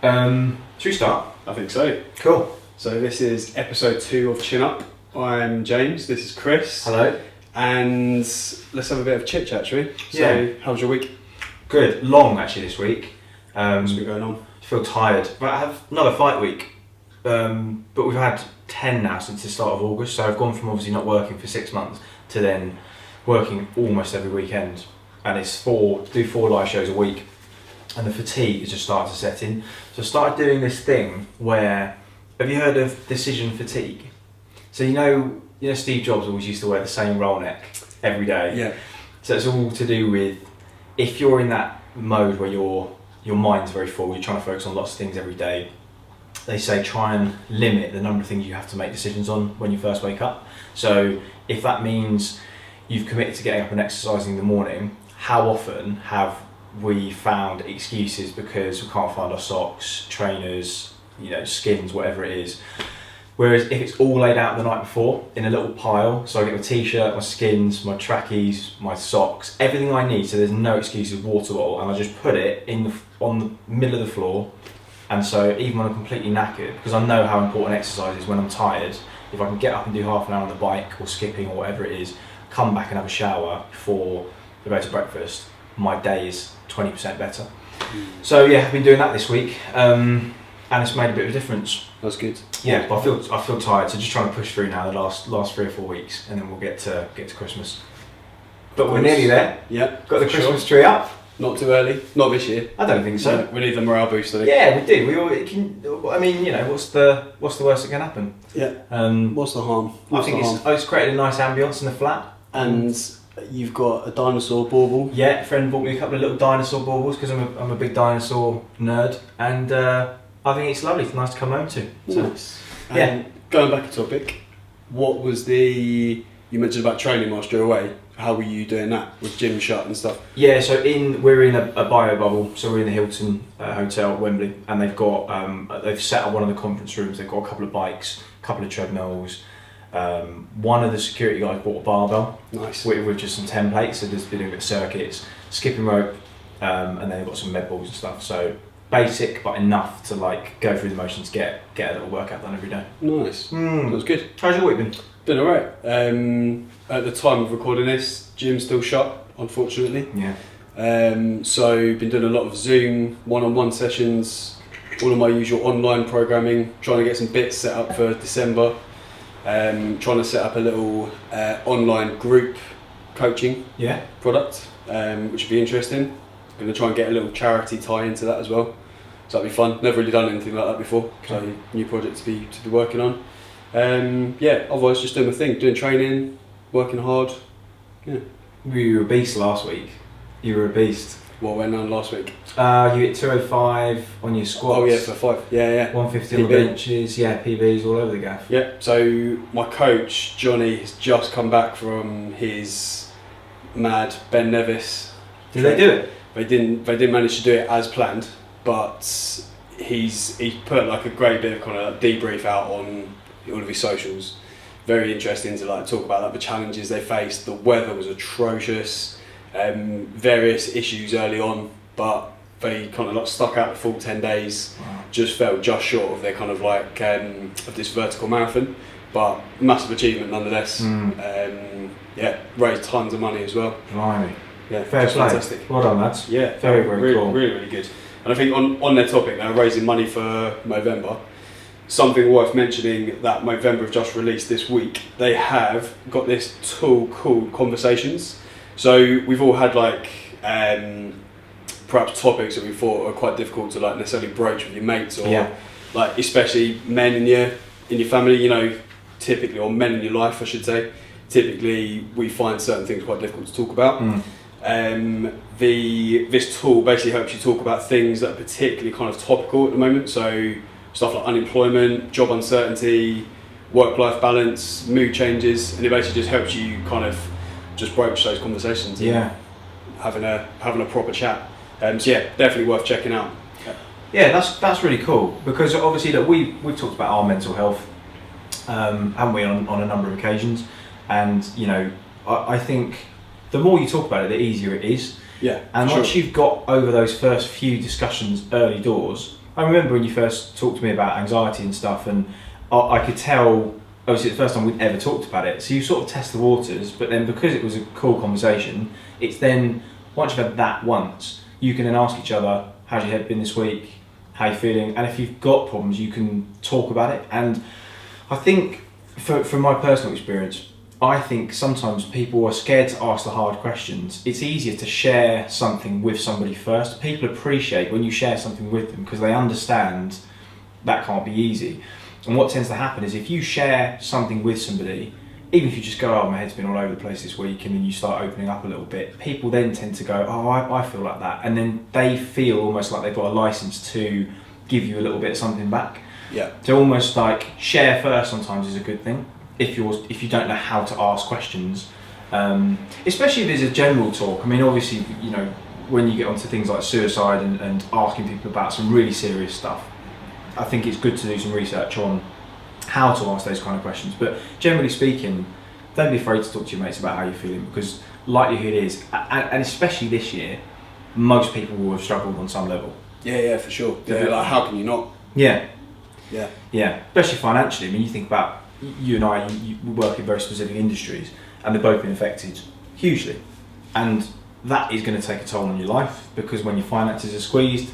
Should we start? I think so. Cool. So this is episode 2 of Chin Up. I'm James, this is Chris. Hello. And let's have a bit of chit chat, shall we? Yeah. So, how's your week? Good. Long actually this week. What's been going on? I feel tired, but I have another fight week. But we've had 10 now since the start of August, so I've gone from obviously not working for 6 months to then working almost every weekend. And it's do 4 live shows a week. And the fatigue has just started to set in. So I started doing this thing where, have you heard of decision fatigue? So you know Steve Jobs always used to wear the same roll neck every day. Yeah. So it's all to do with, if you're in that mode where your mind's very full, you're trying to focus on lots of things every day, they say try and limit the number of things you have to make decisions on when you first wake up. So if that means you've committed to getting up and exercising in the morning, how often have we found excuses because we can't find our socks, trainers, skins, whatever it is. Whereas if it's all laid out the night before in a little pile, so I get my t-shirt, my skins, my trackies, my socks, everything I need, so there's no excuses, water bottle, and I just put it on the middle of the floor. And so even when I'm completely knackered, because I know how important exercise is when I'm tired, if I can get up and do half an hour on the bike or skipping or whatever it is, come back and have a shower before I go to breakfast, my day is 20% better. So yeah, I've been doing that this week, and it's made a bit of a difference. That's good. Yeah, but I feel tired, so just trying to push through now the last 3 or 4 weeks, and then we'll get to Christmas. But we're nearly there. Yeah. Got the Christmas tree up. Not too early. Not this year. I don't think so. We need the morale boost, I think. Yeah, we do. I mean, what's the worst that can happen? Yeah. What's the harm? I think it's created a nice ambience in the flat. And you've got a dinosaur bauble. Yeah, a friend bought me a couple of little dinosaur baubles because I'm a big dinosaur nerd, and I think it's lovely. It's nice to come home to. So, nice. Yeah. Going back a topic, what was you mentioned about training whilst you're away. How were you doing that with gym shut and stuff? Yeah, so we're in a bio bubble, so we're in the Hilton Hotel at Wembley, and they've got they've set up one of the conference rooms. They've got a couple of bikes, a couple of treadmills. One of the security guys bought a barbell. Nice. With just some templates, so there's been a bit of circuits, skipping rope, and then they've got some med balls and stuff. So basic, but enough to go through the motions, get a little workout done every day. Nice. That was good. How's your week been? Been alright. At the time of recording this, gym's still shut, unfortunately. Yeah. So been doing a lot of Zoom one-on-one sessions, all of my usual online programming, trying to get some bits set up for December. Trying to set up a little online group coaching product, which would be interesting. Going to try and get a little charity tie into that as well. So that'd be fun. Never really done anything like that before. So new project to be working on. Otherwise just doing my thing, doing training, working hard. Yeah. You were a beast last week. You were a beast. What went on last week? You hit 205 on your squats. Oh yeah, for 5. Yeah. 150 on the benches. Yeah, PBs all over the gaff. Yeah. So my coach Johnny has just come back from his mad Ben Nevis. Did they do it? They didn't manage to do it as planned, but he's put a great bit of kind of debrief out on all of his socials. Very interesting to talk about the challenges they faced. The weather was atrocious, various issues early on, but they kind of stuck out the full 10 days. Wow. Just fell just short of their kind of of this vertical marathon, but massive achievement nonetheless. Raised tons of money as well. Blimey. Yeah, fair play. Fantastic. Well done, lads. Yeah, very really, cool. Really, really good. And I think on their topic, they're raising money for November. Something worth mentioning that November have just released this week. They have got this tool called Conversations. So we've all had perhaps topics that we thought are quite difficult to necessarily broach with your mates or especially men in your family. Typically, or men in your life, I should say. Typically, we find certain things quite difficult to talk about. This tool basically helps you talk about things that are particularly kind of topical at the moment. So stuff like unemployment, job uncertainty, work-life balance, mood changes, and it basically just helps you kind of just broach those conversations. Yeah. Having a proper chat. Definitely worth checking out. Yeah, that's really cool because obviously we've talked about our mental health, haven't we, on a number of occasions, and I think the more you talk about it, the easier it is. Yeah. And once you've got over those first few discussions early doors, I remember when you first talked to me about anxiety and stuff, and I could tell, obviously the first time we'd ever talked about it, so you sort of test the waters, but then because it was a cool conversation, it's then, once you've had that once, you can then ask each other, how's your head been this week, how you feeling, and if you've got problems you can talk about it. And I think, from my personal experience, I think sometimes people are scared to ask the hard questions. It's easier to share something with somebody first. People appreciate when you share something with them because they understand that can't be easy. And what tends to happen is if you share something with somebody, even if you just go, oh, my head's been all over the place this week, and then you start opening up a little bit, people then tend to go, oh, I feel like that. And then they feel almost like they've got a license to give you a little bit of something back. Yeah. To almost like share first sometimes is a good thing. If you don't know how to ask questions, especially if there's a general talk. I mean, obviously, you know, when you get onto things like suicide and asking people about some really serious stuff, I think it's good to do some research on how to ask those kind of questions. But generally speaking, don't be afraid to talk to your mates about how you're feeling, because likelihood is, and especially this year, most people will have struggled on some level. Yeah, for sure. Yeah, like how can you not? Yeah. Yeah. Yeah, especially financially. I mean, you think about you and I, you work in very specific industries, and they've both been affected hugely. And that is going to take a toll on your life, because when your finances are squeezed,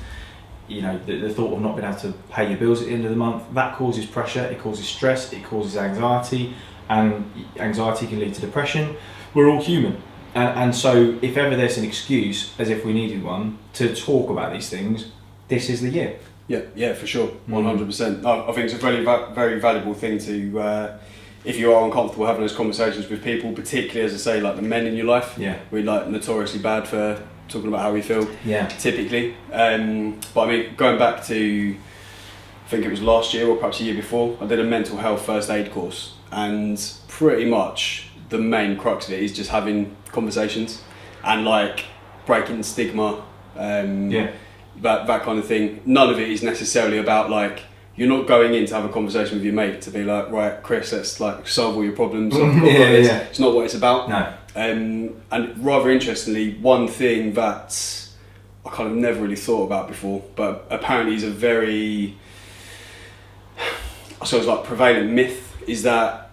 you know, the thought of not being able to pay your bills at the end of the month, that causes pressure, it causes stress, it causes anxiety, and anxiety can lead to depression. We're all human. And so if ever there's an excuse, as if we needed one, to talk about these things, this is the year. Yeah, for sure, 100%. I think it's a very, very valuable thing to, if you are uncomfortable having those conversations with people, particularly, as I say, like the men in your life. Yeah. We're like notoriously bad for talking about how we feel. Yeah. Typically. But I mean, going back to, I think it was last year or perhaps a year before, I did a mental health first aid course, and pretty much the main crux of it is just having conversations and like breaking stigma. That kind of thing. None of it is necessarily about like, you're not going in to have a conversation with your mate to be like, right, Chris, let's like solve all your problems. It's not what it's about. No. And rather interestingly, one thing that I kind of never really thought about before, but apparently is a very, I suppose, like prevalent myth, is that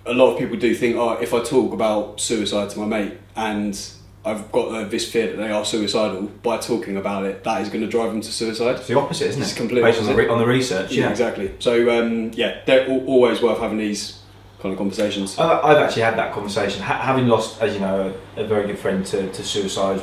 a lot of people do think, oh, if I talk about suicide to my mate and I've got this fear that they are suicidal, by talking about it, that is going to drive them to suicide. It's the opposite, isn't it? It's completely based on the research. Yeah, exactly. So they're always worth having these kind of conversations. I've actually had that conversation, having lost, as you know, a very good friend to suicide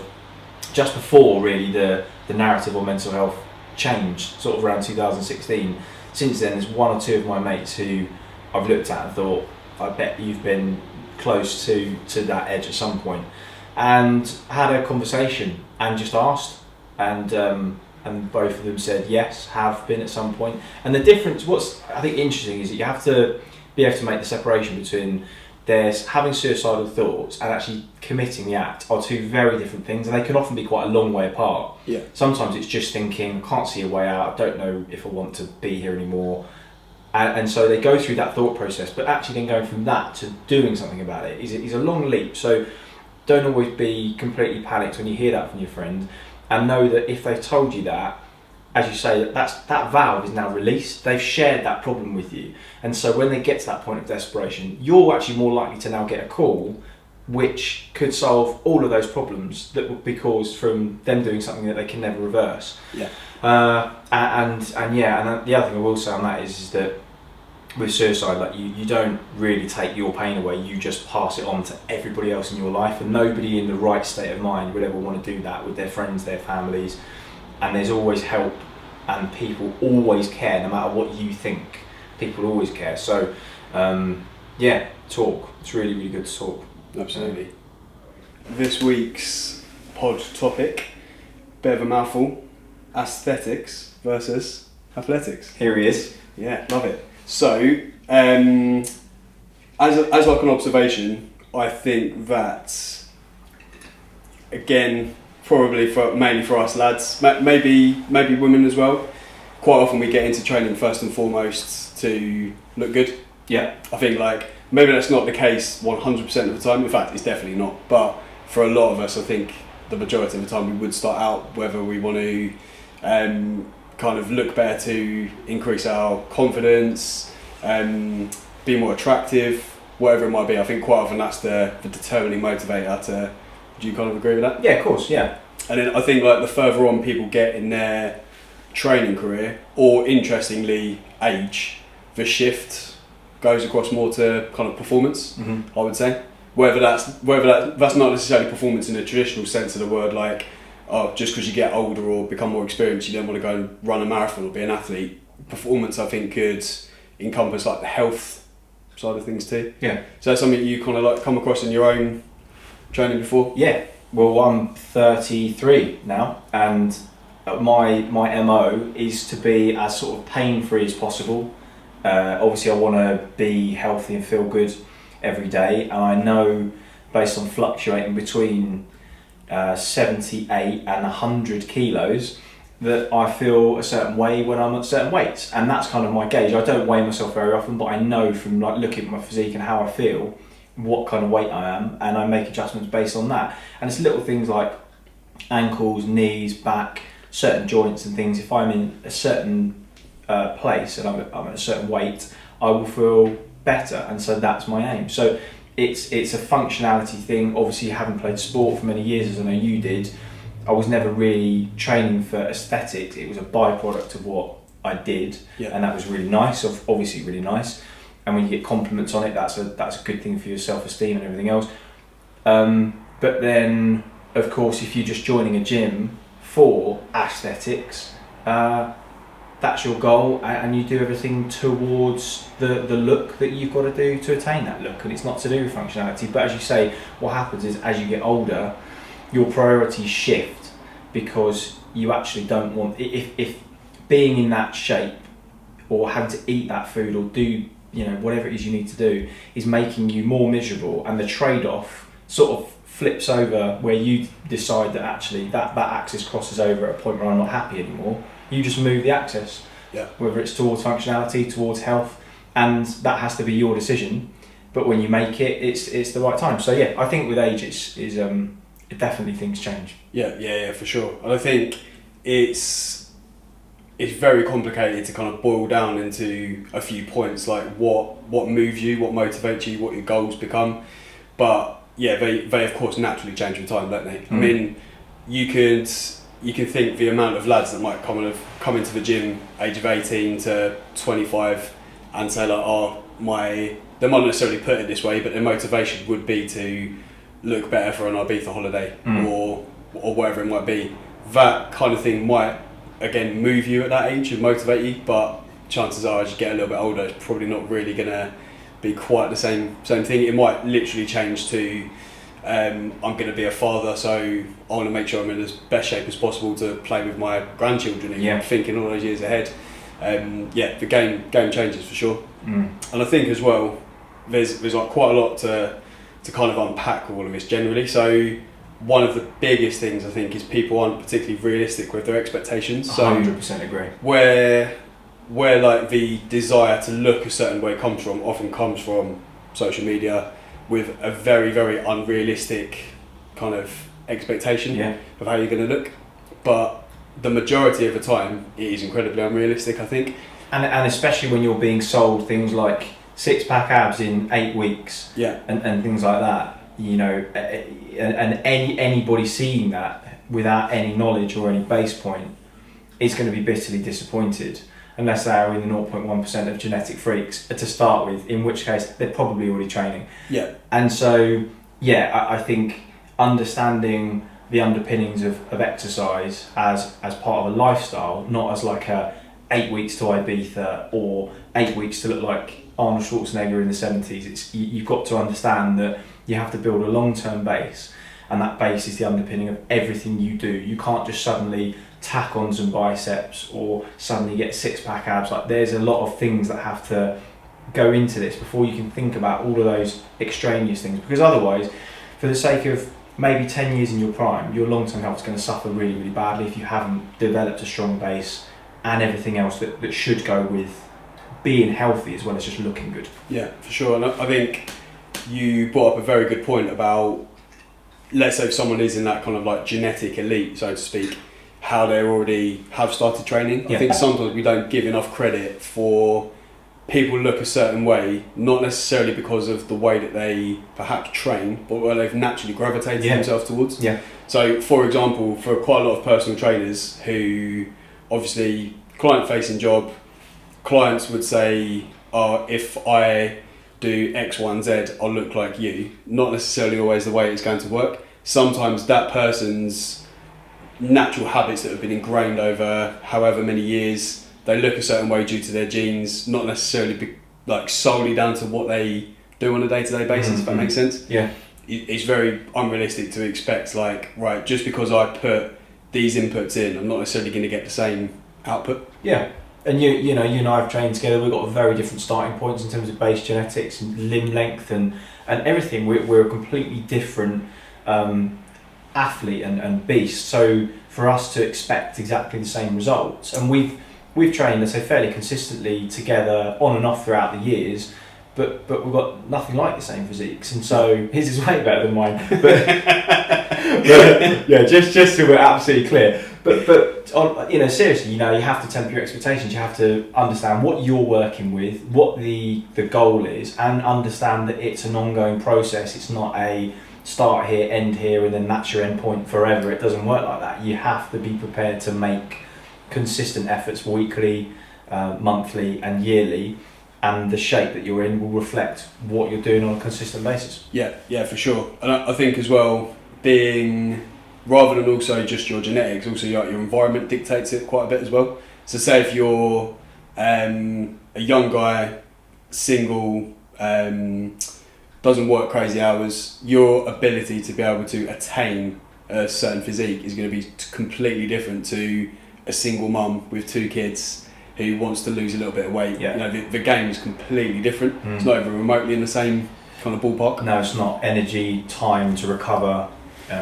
just before really the narrative on mental health changed, sort of around 2016. Since then, there's one or two of my mates who I've looked at and thought, I bet you've been close to that edge at some point. And had a conversation and just asked, and both of them said yes, have been at some point. And the difference, what's I think interesting, is that you have to be able to make the separation between there's having suicidal thoughts and actually committing the act are two very different things, and they can often be quite a long way apart. Yeah. Sometimes it's just thinking, I can't see a way out, I don't know if I want to be here anymore. And so they go through that thought process, but actually then going from that to doing something about it is a long leap. So don't always be completely panicked when you hear that from your friend, and know that if they've told you that, as you say, that valve is now released. They've shared that problem with you, and so when they get to that point of desperation, you're actually more likely to now get a call which could solve all of those problems that would be caused from them doing something that they can never reverse. Yeah. And the other thing I will say on that is that with suicide, like you don't really take your pain away, you just pass it on to everybody else in your life, and nobody in the right state of mind would ever want to do that with their friends, their families. And there's always help, and people always care, no matter what you think, people always care. So talk, it's really, really good to talk. Absolutely. This week's pod topic, bit of a mouthful, aesthetics versus athletics. Here he is. Yeah, love it. So, as like an observation, I think that, again, probably mainly for us lads, maybe women as well, quite often we get into training first and foremost to look good. Yeah. I think like, maybe that's not the case 100% of the time, in fact it's definitely not, but for a lot of us I think the majority of the time we would start out whether we want to kind of look better to increase our confidence, be more attractive, whatever it might be. I think quite often that's the determining motivator. Do you kind of agree with that? Yeah, of course, yeah. And then I think like the further on people get in their training career, or interestingly age, the shift goes across more to kind of performance. I would say whether that's not necessarily performance in the traditional sense of the word, like just because you get older or become more experienced you don't want to go and run a marathon or be an athlete. Performance I think could encompass like the health side of things too. Yeah. So that's something you kind of like come across in your own training before? Yeah. Well, I'm 33 now, and my MO is to be as sort of pain-free as possible. Obviously, I want to be healthy and feel good every day, and I know based on fluctuating between 78 and 100 kilos that I feel a certain way when I'm at certain weights, and that's kind of my gauge. I don't weigh myself very often, but I know from like looking at my physique and how I feel what kind of weight I am, and I make adjustments based on that. And it's little things like ankles, knees, back, certain joints and things. If I'm in a certain place and I'm at a certain weight, I will feel better, and so that's my aim. So it's a functionality thing. Obviously, having played sport for many years, as I know you did, I was never really training for aesthetics. It was a byproduct of what I did, and that was really nice. Obviously, really nice. And when you get compliments on it, that's a good thing for your self-esteem and everything else. But then, of course, if you're just joining a gym for aesthetics, that's your goal, and you do everything towards the look that you've got to do to attain that look. And it's not to do with functionality, but as you say, what happens is as you get older, your priorities shift, because you actually don't want, if being in that shape or having to eat that food or do whatever it is you need to do is making you more miserable, and the trade-off sort of flips over where you decide that actually that axis crosses over at a point where I'm not happy anymore, you just move the axis, whether it's towards functionality, towards health, and that has to be your decision. But when you make it, it's the right time. So yeah, I think with age it definitely things change. Yeah, for sure. And I think it's very complicated to kind of boil down into a few points, like what moves you, what motivates you, what your goals become. But yeah, they of course naturally change with time, don't they? I mean, you can think the amount of lads that might come into the gym age of 18 to 25 and say like, they might not necessarily put it this way, but their motivation would be to look better for an Ibiza holiday or whatever it might be. That kind of thing might again move you at that age and motivate you, but chances are as you get a little bit older, it's probably not really gonna be quite the same thing. It might literally change to I'm going to be a father, so I want to make sure I'm in as best shape as possible to play with my grandchildren. I'm thinking all those years ahead. The game changes for sure. And I think as well, there's like quite a lot to kind of unpack all of this generally. So one of the biggest things I think is people aren't particularly realistic with their expectations. So 100% agree. Where like the desire to look a certain way often comes from social media, with a very, very unrealistic kind of expectation of how you're going to look. But the majority of the time, it is incredibly unrealistic, I think. And especially when you're being sold things like 6-pack abs in 8 weeks, and things like that, and anybody seeing that without any knowledge or any base point is going to be bitterly disappointed, unless they are in the 0.1% of genetic freaks to start with, in which case they're probably already training. And so, I think understanding the underpinnings of exercise as part of a lifestyle, not as like a 8 weeks to Ibiza or 8 weeks to look like Arnold Schwarzenegger in the 70s. You've got to understand that you have to build a long-term base, and that base is the underpinning of everything you do. You can't just suddenly tack on some biceps or suddenly get 6-pack abs. Like, there's a lot of things that have to go into this before you can think about all of those extraneous things, because otherwise, for the sake of maybe 10 years in your prime, your long-term health is going to suffer really, really badly if you haven't developed a strong base and everything else that should go with being healthy as well as just looking good. Yeah, for sure. And I think you brought up a very good point about, let's say if someone is in that kind of like genetic elite, so to speak, how they already have started training. I think sometimes we don't give enough credit for people look a certain way, not necessarily because of the way that they perhaps train, but where they've naturally gravitated themselves towards. Yeah. So, for example, for quite a lot of personal trainers who obviously client-facing job, clients would say, "Oh, if I do X, Y, and Z, I'll look like you." Not necessarily always the way it's going to work. Sometimes that person's natural habits that have been ingrained over however many years, they look a certain way due to their genes, not necessarily solely down to what they do on a day-to-day basis, if that makes sense. Yeah. It's very unrealistic to expect, right, just because I put these inputs in, I'm not necessarily going to get the same output. Yeah. And you and I have trained together. We've got very different starting points in terms of base genetics and limb length and everything. We're a completely different athlete and beast. So for us to expect exactly the same results, and we've trained, let's say, fairly consistently together on and off throughout the years, but we've got nothing like the same physiques, and so his is way better than mine. But yeah, just so we're absolutely clear. But seriously, you have to temper your expectations. You have to understand what you're working with, what the goal is, and understand that it's an ongoing process. It's not a start here, end here, and then that's your end point forever. It doesn't work like that. You have to be prepared to make consistent efforts weekly, monthly, and yearly, and the shape that you're in will reflect what you're doing on a consistent basis. Yeah, for sure. And I think as well, being rather than also just your genetics, also your environment dictates it quite a bit as well. So say if you're a young guy, single, doesn't work crazy hours, your ability to be able to attain a certain physique is going to be completely different to a single mum with 2 kids who wants to lose a little bit of weight. Yeah. The game is completely different. It's not even remotely in the same kind of ballpark. No, it's not. Energy, time to recover,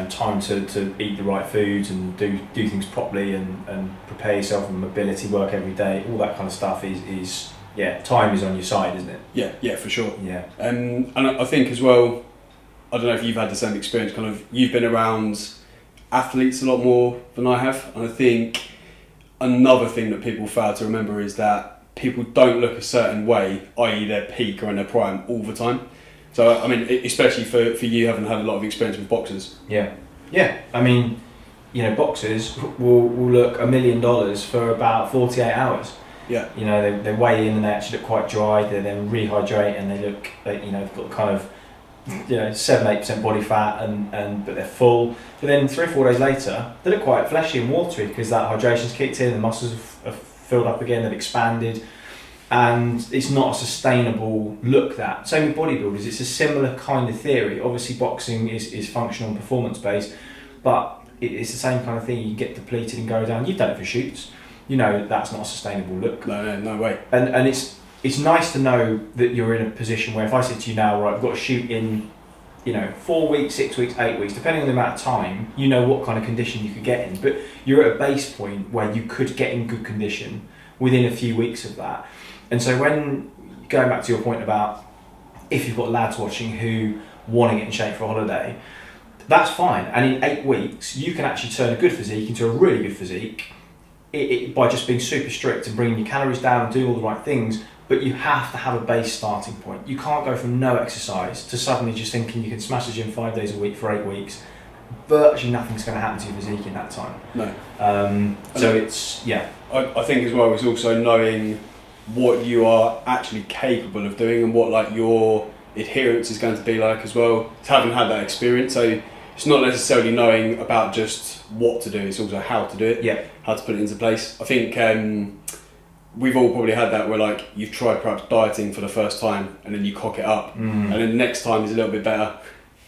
time to eat the right foods and do things properly and prepare yourself, and mobility work every day, all that kind of stuff is time is on your side, isn't it? Yeah, for sure. Yeah. And I think as well, I don't know if you've had the same experience, kind of you've been around athletes a lot more than I have, and I think another thing that people fail to remember is that people don't look a certain way, i.e. their peak or in their prime, all the time. So, I mean, especially for you having had a lot of experience with boxers. Yeah. I mean, boxers will look $1 million for about 48 hours. Yeah. They weigh in and they actually look quite dry. They then rehydrate and they look, they've got kind of 7-8% body fat but they're full. But then 3 or 4 days later, they look quite fleshy and watery because that hydration's kicked in, the muscles have filled up again, they've expanded, and it's not a sustainable look. That same with bodybuilders, it's a similar kind of theory. Obviously, boxing is functional and performance based, but it's the same kind of thing. You get depleted and go down. You've done it for shoots. That's not a sustainable look. No way. And it's nice to know that you're in a position where if I said to you now, right, we've got to shoot in, 4 weeks, 6 weeks, 8 weeks, depending on the amount of time, what kind of condition you could get in. But you're at a base point where you could get in good condition within a few weeks of that. And so when, going back to your point about if you've got lads watching who want to get in shape for a holiday, that's fine. And in 8 weeks, you can actually turn a good physique into a really good physique by just being super strict and bringing your calories down and doing all the right things. But you have to have a base starting point. You can't go from no exercise to suddenly just thinking you can smash the gym 5 days a week for 8 weeks. Virtually nothing's going to happen to your physique in that time. No. So it's, yeah. I think as well, it's also knowing what you are actually capable of doing and what your adherence is going to be like as well. It's having had that experience. So it's not necessarily knowing about just what to do, it's also how to do it. Yeah. How to put it into place. I think we've all probably had that where you've tried perhaps dieting for the first time and then you cock it up, and then the next time is a little bit better.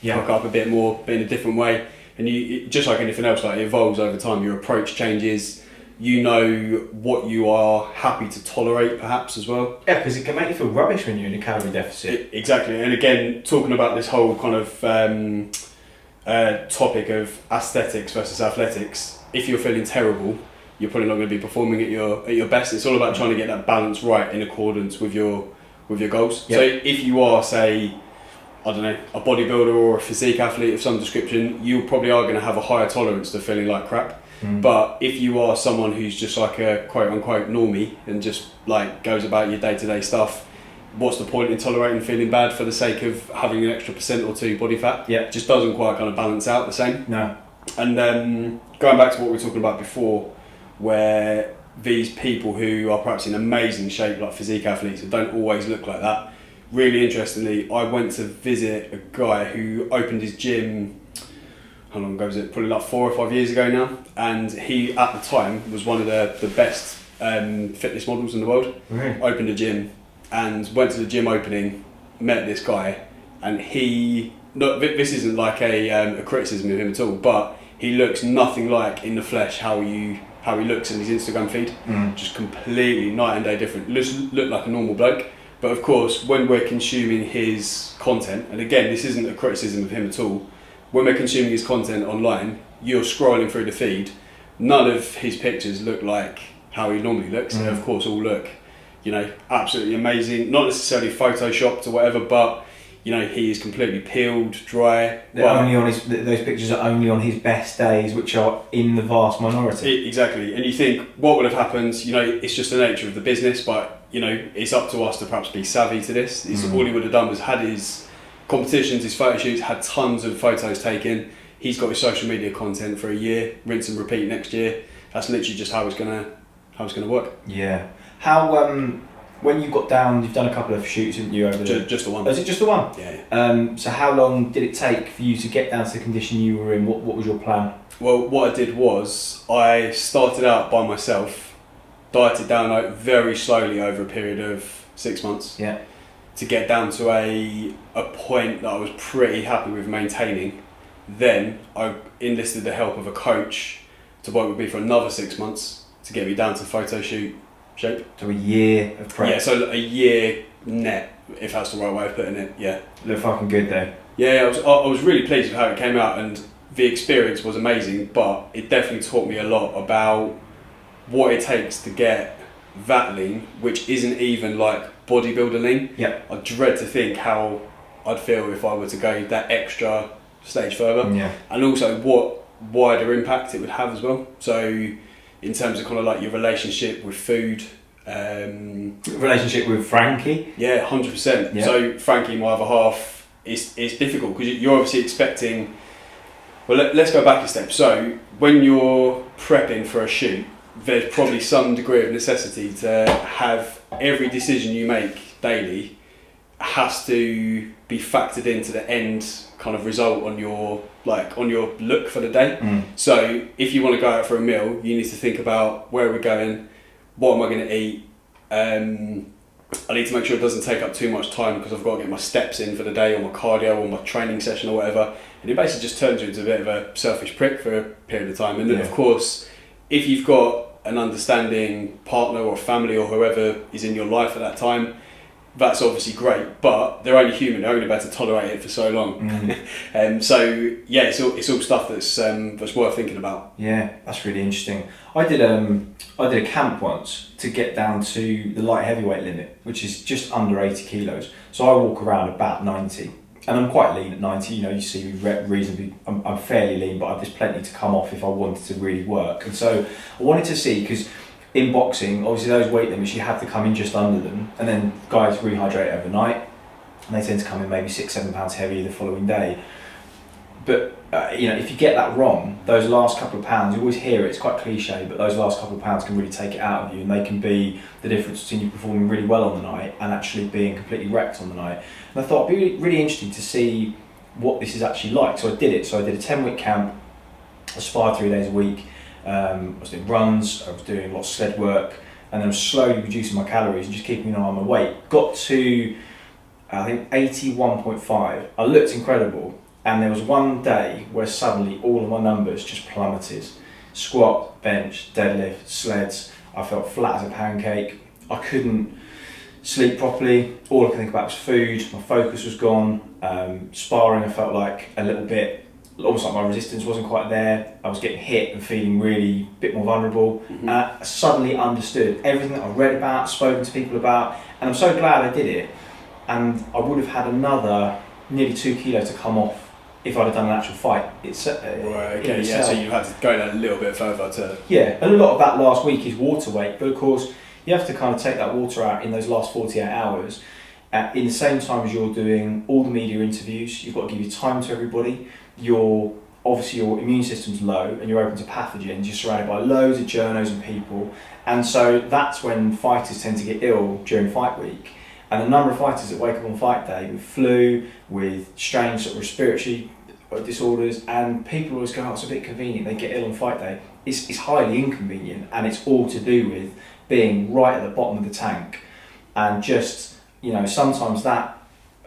Cock up a bit more, but in a different way. And just like anything else, it evolves over time. Your approach changes. What you are happy to tolerate, perhaps as well. Yeah, because it can make you feel rubbish when you're in a calorie deficit. Exactly. And again, talking about this whole kind of topic of aesthetics versus athletics, if you're feeling terrible, you're probably not going to be performing at your best. It's all about trying to get that balance right in accordance with your goals. Yep. So if you are, say, I don't know, a bodybuilder or a physique athlete of some description, you probably are going to have a higher tolerance to feeling like crap. But if you are someone who's just like a quote unquote normie and just like goes about your day-to-day stuff, what's the point in tolerating feeling bad for the sake of having an extra % or 2 body fat? Yeah. It just doesn't quite kind of balance out the same. No. And going back to what we were talking about before, where these people who are perhaps in amazing shape, like physique athletes, that don't always look like that. Really interestingly, I went to visit a guy who opened his gym, how long ago was it? Probably like 4 or 5 years ago now. And he, at the time, was one of the best fitness models in the world. Really? Opened a gym and went to the gym opening, met this guy, and this isn't like a criticism of him at all, but he looks nothing like in the flesh how he looks in his Instagram feed. Just completely night and day different. Look like a normal bloke. But of course, when we're consuming his content, and again, this isn't a criticism of him at all, when we're consuming his content online, you're scrolling through the feed, none of his pictures look like how he normally looks. They of course all look, absolutely amazing. Not necessarily photoshopped or whatever, but he is completely peeled, dry. Only on those pictures are only on his best days, which are in the vast minority. Exactly. And you think, what would have happened? It's just the nature of the business, but it's up to us to perhaps be savvy to this. All he would have done was had his competitions, his photo shoots, had tons of photos taken. He's got his social media content for a year, rinse and repeat next year. That's literally just how it's gonna work. Yeah. How when you got down, you've done a couple of shoots, haven't you? Just the one. Oh, is it just the one? Yeah. So how long did it take for you to get down to the condition you were in? What was your plan? Well, what I did was I started out by myself, dieted down very slowly over a period of 6 months. Yeah. To get down to a point that I was pretty happy with maintaining. Then I enlisted the help of a coach to work with me for another 6 months to get me down to photo shoot shape. So a year of prep. Yeah, so a year net, if that's the right way of putting it. Yeah. Look fucking good though. Yeah, I was really pleased with how it came out, and the experience was amazing, but it definitely taught me a lot about what it takes to get that lean, which isn't even like bodybuilder lean. Yeah. I dread to think how I'd feel if I were to go that extra stage further. Yeah. And also what wider impact it would have as well. So in terms of kind of like your relationship with food, relationship with Frankie. Yeah, 100%. Yeah. So Frankie, my other half, it's difficult because you're obviously expecting. Well, let's go back a step. So when you're prepping for a shoot, there's probably some degree of necessity to have every decision you make daily has to be factored into the end kind of result on your look for the day. So if you want to go out for a meal, you need to think about where we're going, what am I going to eat. I need to make sure it doesn't take up too much time because I've got to get my steps in for the day, or my cardio, or my training session, or whatever. And it basically just turns you into a bit of a selfish prick for a period of time. And then, of course, if you've got an understanding partner or family or whoever is in your life at that time, that's obviously great, but they're only human. They're only about to tolerate it for so long. So yeah, it's all stuff that's worth thinking about. Yeah, that's really interesting. I did a camp once to get down to the light heavyweight limit, which is just under 80 kilos. So I walk around about 90, and I'm quite lean at 90. You see me reasonably. I'm fairly lean, but there's plenty to come off if I wanted to really work. And so I wanted to see, because in boxing, obviously those weight limits, you have to come in just under them, and then guys rehydrate overnight, and they tend to come in maybe 6-7 pounds heavier the following day. But if you get that wrong, those last couple of pounds, you always hear it, it's quite cliche, but those last couple of pounds can really take it out of you, and they can be the difference between you performing really well on the night and actually being completely wrecked on the night. And I thought it'd be really interesting to see what this is actually like. So I did it. So I did a 10-week camp. I sparred 3 days a week. I was doing runs, I was doing lots of sled work, and then slowly reducing my calories and just keeping an eye on my weight. Got to, I think, 81.5. I looked incredible, and there was one day where suddenly all of my numbers just plummeted. Squat, bench, deadlift, sleds. I felt flat as a pancake. I couldn't sleep properly. All I could think about was food. My focus was gone. Sparring, I felt like a little bit, almost like my resistance wasn't quite there. I was getting hit and feeling really a bit more vulnerable. I suddenly understood everything that I've read about, spoken to people about, and I'm so glad I did it. And I would have had another nearly 2 kilos to come off if I'd have done an actual fight. Okay, yeah, so you had to go a little bit further to... Yeah, and a lot of that last week is water weight, but of course you have to kind of take that water out in those last 48 hours. In the same time as you're doing all the media interviews, you've got to give your time to everybody. Obviously your immune system's low and you're open to pathogens. You're surrounded by loads of journos and people, and so that's when fighters tend to get ill during fight week. And the number of fighters that wake up on fight day with flu, with strange sort of respiratory disorders, and people always go, oh, it's a bit convenient, they get ill on fight day. It's highly inconvenient, and it's all to do with being right at the bottom of the tank. And just, sometimes that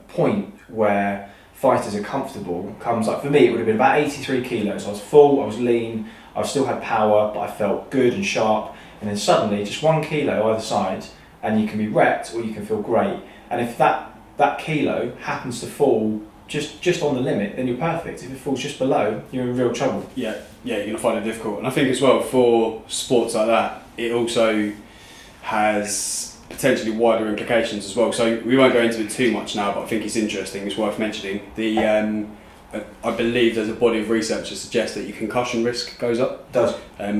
point where fighters are comfortable comes, like for me it would have been about 83 kilos. I was full, I was lean, I still had power, but I felt good and sharp. And then suddenly just 1 kilo either side, and you can be wrecked or you can feel great. And if that kilo happens to fall just on the limit, then you're perfect. If it falls just below, you're in real trouble. Yeah, you're going to find it difficult. And I think as well, for sports like that, it also has potentially wider implications as well. So we won't go into it too much now, but I think it's interesting, it's worth mentioning. I believe there's a body of research that suggests that your concussion risk goes up. It does.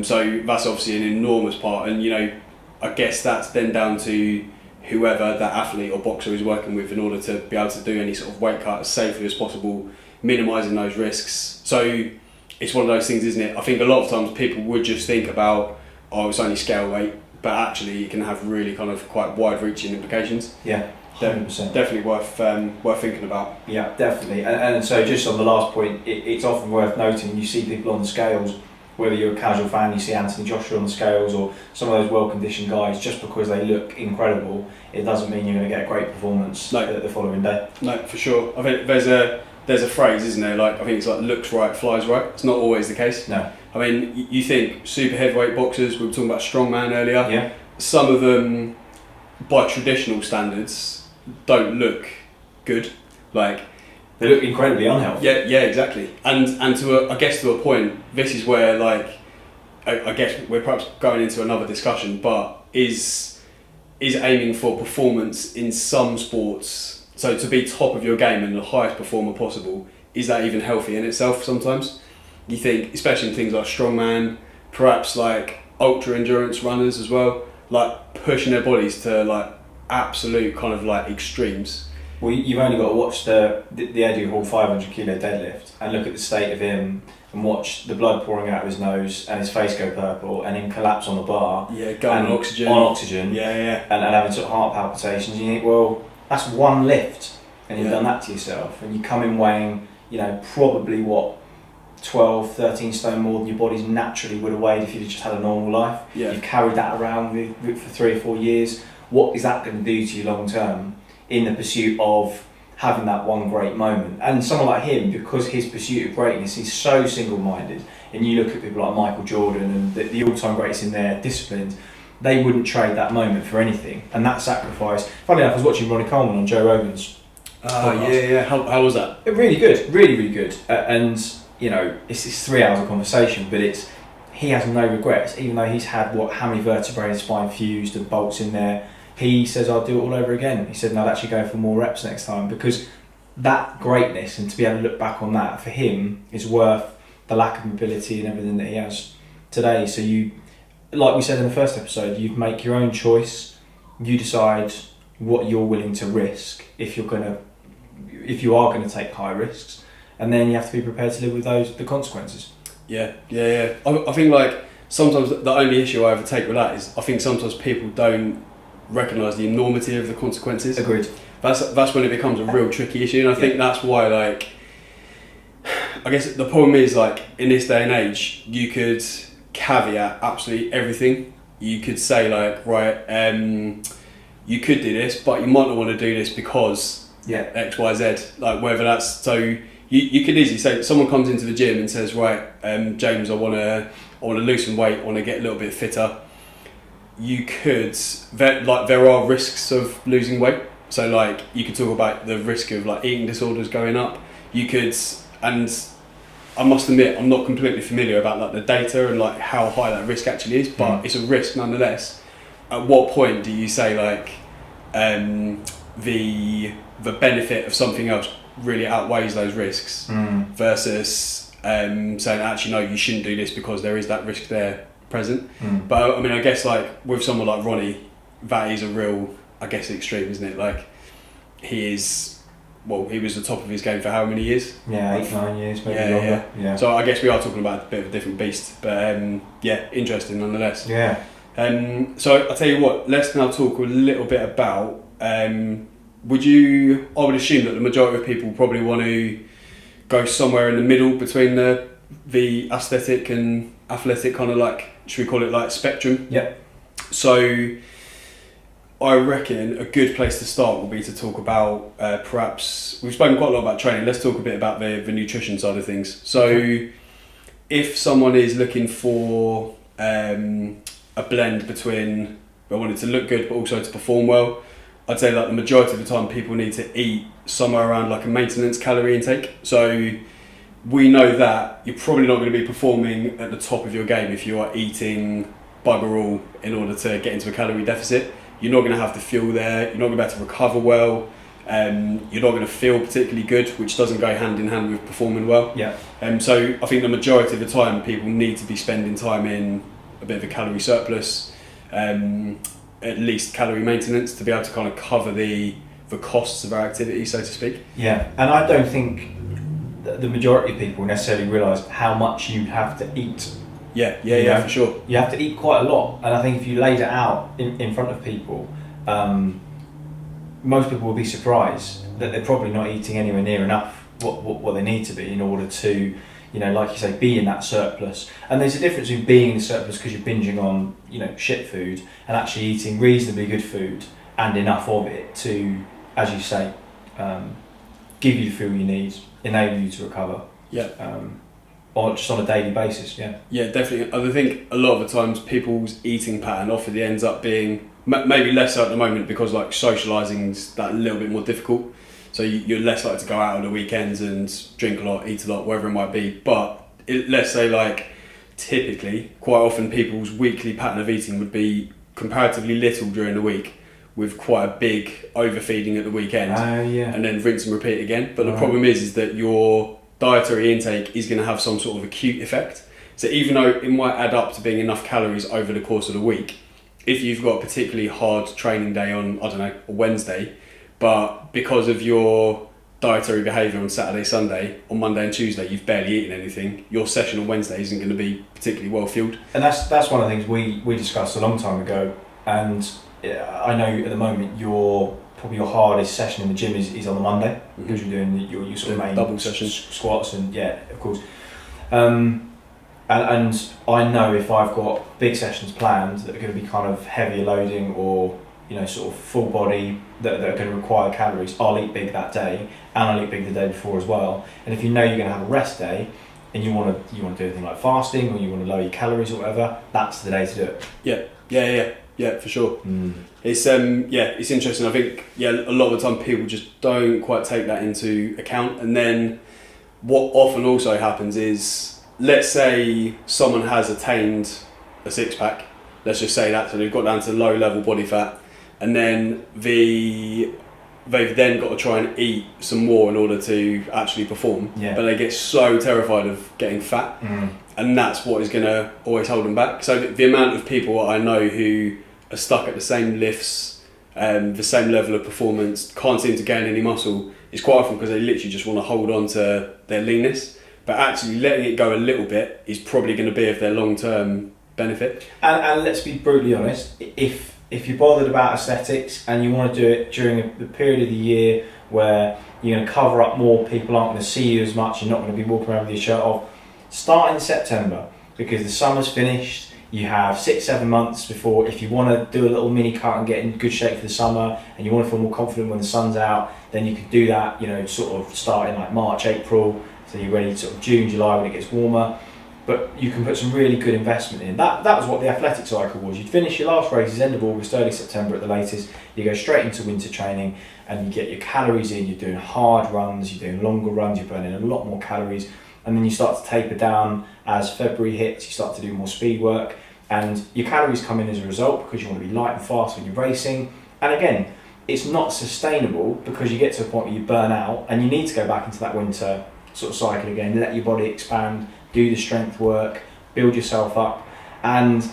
So that's obviously an enormous part, and I guess that's then down to whoever that athlete or boxer is working with in order to be able to do any sort of weight cut as safely as possible, minimising those risks. So it's one of those things, isn't it? I think a lot of times people would just think about, oh, it's only scale weight, but actually it can have really kind of quite wide-reaching implications. Yeah, 100%. Definitely worth thinking about. Yeah, definitely. And so just on the last point, it's often worth noting, you see people on the scales, whether you're a casual fan, you see Anthony Joshua on the scales, or some of those well-conditioned guys, just because they look incredible, it doesn't mean you're going to get a great performance the following day. No, for sure. I think there's a phrase, isn't there? Like, I think it's like looks right, flies right. It's not always the case. No. I mean, you think super heavyweight boxers, we were talking about strongman earlier. Yeah. Some of them, by traditional standards, don't look good. Like, they look incredibly unhealthy. Yeah, exactly. And I guess to a point, this is where, like, I guess we're perhaps going into another discussion, but is aiming for performance in some sports, so to be top of your game and the highest performer possible, is that even healthy in itself sometimes? You think, especially in things like strongman, perhaps like ultra endurance runners as well, like pushing their bodies to like absolute kind of like extremes. Well, you've only got to watch the Eddie Hall 500 kilo deadlift and look at the state of him and watch the blood pouring out of his nose and his face go purple and him collapse on the bar. Yeah, going on oxygen. On oxygen. Yeah. And having sort of heart palpitations. And you think, well, that's one lift and you've done that to yourself. And you come in weighing, probably 12, 13 stone more than your body's naturally would have weighed if you'd just had a normal life. Yeah. You've carried that around with for 3 or 4 years. What is that going to do to you long term in the pursuit of having that one great moment? And someone like him, because his pursuit of greatness is so single-minded, and you look at people like Michael Jordan and the all-time greats in their disciplines, they wouldn't trade that moment for anything. And that sacrifice, funny enough, I was watching Ronnie Coleman on Joe Rogan's podcast. Yeah. How was that? Really good, really good. And it's 3 hours of conversation, but he has no regrets, even though he's had how many vertebrae in his spine fused and bolts in there. He says, I'll do it all over again. He said, no, I'd actually go for more reps next time, because that greatness and to be able to look back on that for him is worth the lack of mobility and everything that he has today. So you, like we said in the first episode, you make your own choice. You decide what you're willing to risk if you are going to take high risks, and then you have to be prepared to live with the consequences. Yeah. I think like sometimes the only issue I ever take with that is I think sometimes people don't recognise the enormity of the consequences. Agreed. That's when it becomes a real tricky issue, and I think that's why, like, I guess the problem is, like, in this day and age, you could caveat absolutely everything. You could say, like, right, you could do this, but you might not want to do this because X, Y, Z. Like, whether that's so, you could easily say someone comes into the gym and says, right, James, I want to loosen weight, I want to get a little bit fitter. You could, there are risks of losing weight. So like you could talk about the risk of like eating disorders going up. You could, and I must admit I'm not completely familiar about like the data and like how high that risk actually is, but it's a risk nonetheless. At what point do you say like the benefit of something else really outweighs those risks versus saying actually no, you shouldn't do this because there is that risk there present. But I mean, I guess like with someone like Ronnie, that is a real, I guess, extreme, isn't it? Like he was the top of his game for how many years? Yeah, 8-9 years, maybe longer. Yeah. So I guess we are talking about a bit of a different beast, but interesting nonetheless. Yeah. So I'll tell you what, let's now talk a little bit about, I would assume that the majority of people probably want to go somewhere in the middle between the aesthetic and athletic kind of like, should we call it like spectrum? Yep. So I reckon a good place to start will be to talk about perhaps, we've spoken quite a lot about training, let's talk a bit about the nutrition side of things. So if someone is looking for a blend between, I want it to look good but also to perform well, I'd say like the majority of the time people need to eat somewhere around like a maintenance calorie intake. So we know that you're probably not going to be performing at the top of your game if you are eating bugger all in order to get into a calorie deficit. You're not going to have the fuel there, you're not going to be able to recover well, you're not going to feel particularly good, which doesn't go hand in hand with performing well. Yeah. So I think the majority of the time people need to be spending time in a bit of a calorie surplus, at least calorie maintenance, to be able to kind of cover the costs of our activity, so to speak. Yeah, and I don't think that the majority of people necessarily realise how much you have to eat. Yeah, for sure. You have to eat quite a lot, and I think if you laid it out in front of people, most people will be surprised that they're probably not eating anywhere near enough what they need to be in order to, you know, like you say, be in that surplus. And there's a difference in being in the surplus because you're binging on, you know, shit food, and actually eating reasonably good food and enough of it to, as you say, give you the fuel you need, enable you to recover. Yeah. Or just on a daily basis. Yeah, definitely. I think a lot of the times people's eating pattern often ends up being maybe less so at the moment because like socialising's that little bit more difficult. So you're less likely to go out on the weekends and drink a lot, eat a lot, whatever it might be. But let's say like typically, quite often people's weekly pattern of eating would be comparatively little during the week, with quite a big overfeeding at the weekend, and then rinse and repeat again. But the problem is that your dietary intake is going to have some sort of acute effect. So even though it might add up to being enough calories over the course of the week, if you've got a particularly hard training day on, I don't know, a Wednesday, but because of your dietary behaviour on Saturday, Sunday, on Monday and Tuesday, you've barely eaten anything, your session on Wednesday isn't going to be particularly well fueled. And that's one of the things we discussed a long time ago, and I know at the moment probably your hardest session in the gym is on the Monday, because you're doing your sort of main double sessions, squats, and of course. And I know if I've got big sessions planned that are going to be kind of heavier loading or, you know, sort of full body that are going to require calories, I'll eat big that day, and I'll eat big the day before as well. And if you know you're going to have a rest day and you want to do anything like fasting, or you want to lower your calories or whatever, that's the day to do it. Yeah, for sure. It's it's interesting. I think a lot of the time people just don't quite take that into account. And then what often also happens is, let's say someone has attained a six-pack, let's just say that, so they've got down to low level body fat, and then they've then got to try and eat some more in order to actually perform, but they get so terrified of getting fat, and that's what is going to always hold them back. So the amount of people I know who are stuck at the same lifts, the same level of performance, can't seem to gain any muscle, is quite often because they literally just want to hold on to their leanness, but actually letting it go a little bit is probably going to be of their long-term benefit. And let's be brutally honest, if you're bothered about aesthetics and you want to do it during the period of the year where you're going to cover up more, people aren't going to see you as much, you're not going to be walking around with your shirt off, start in September, because the summer's finished. You have 6-7 months before, if you want to do a little mini cut and get in good shape for the summer, and you want to feel more confident when the sun's out, then you can do that, you know, sort of starting like March, April, so you're ready sort of June, July when it gets warmer. But you can put some really good investment in. That was what the athletic cycle was. You'd finish your last races end of August, early September at the latest. You go straight into winter training and you get your calories in. You're doing hard runs, you're doing longer runs, you're burning a lot more calories. And then you start to taper down as February hits, you start to do more speed work. And your calories come in as a result because you want to be light and fast when you're racing. And again, it's not sustainable because you get to a point where you burn out and you need to go back into that winter sort of cycle again, let your body expand, do the strength work, build yourself up. And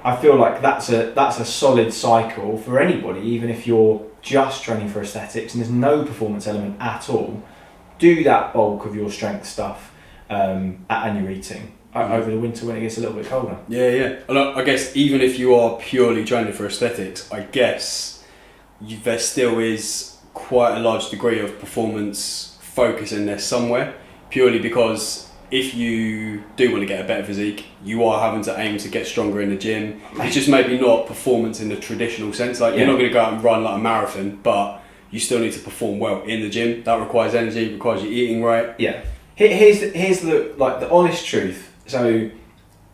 I feel like that's a solid cycle for anybody, even if you're just training for aesthetics and there's no performance element at all. Do that bulk of your strength stuff and your eating over the winter when it gets a little bit colder. Yeah. And I guess even if you are purely training for aesthetics, I guess there still is quite a large degree of performance focus in there somewhere, purely because if you do want to get a better physique, you are having to aim to get stronger in the gym. It's just maybe not performance in the traditional sense. Like, you're not going to go out and run like a marathon, but you still need to perform well in the gym. That requires energy, requires you eating right. Yeah. Here's the honest truth. So,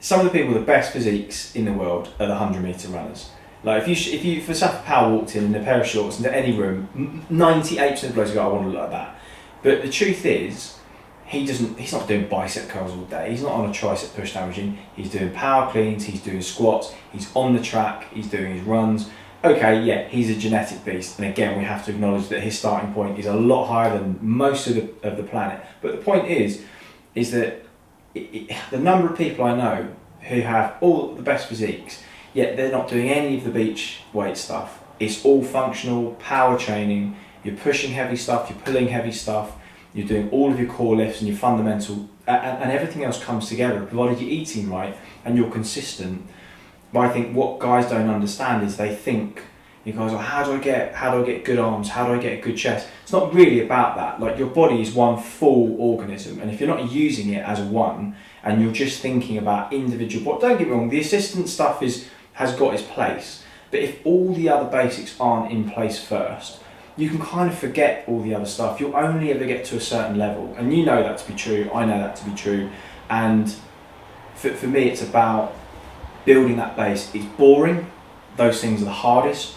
some of the people with the best physiques in the world are the 100-meter runners. Like, if you for Safa Powell walked in a pair of shorts into any room, 98% of blokes go, I want to look like that. But the truth is, he's not doing bicep curls all day. He's not on a tricep push down regime. He's doing power cleans. He's doing squats. He's on the track. He's doing his runs. Okay, yeah, he's a genetic beast. And again, we have to acknowledge that his starting point is a lot higher than most of the planet. But the point is that the number of people I know who have all the best physiques, yet they're not doing any of the beach weight stuff. It's all functional power training. You're pushing heavy stuff. You're pulling heavy stuff. You're doing all of your core lifts and your fundamental, and everything else comes together, provided you're eating right and you're consistent. But I think what guys don't understand is they think, you guys are, how do I get good arms? How do I get a good chest? It's not really about that. Like, your body is one full organism, and if you're not using it as one, and you're just thinking about individual, but don't get me wrong, the assistant stuff has got its place. But if all the other basics aren't in place first, you can kind of forget all the other stuff. You'll only ever get to a certain level, and you know that to be true. I know that to be true, and for me, it's about building that base. It's boring. Those things are the hardest.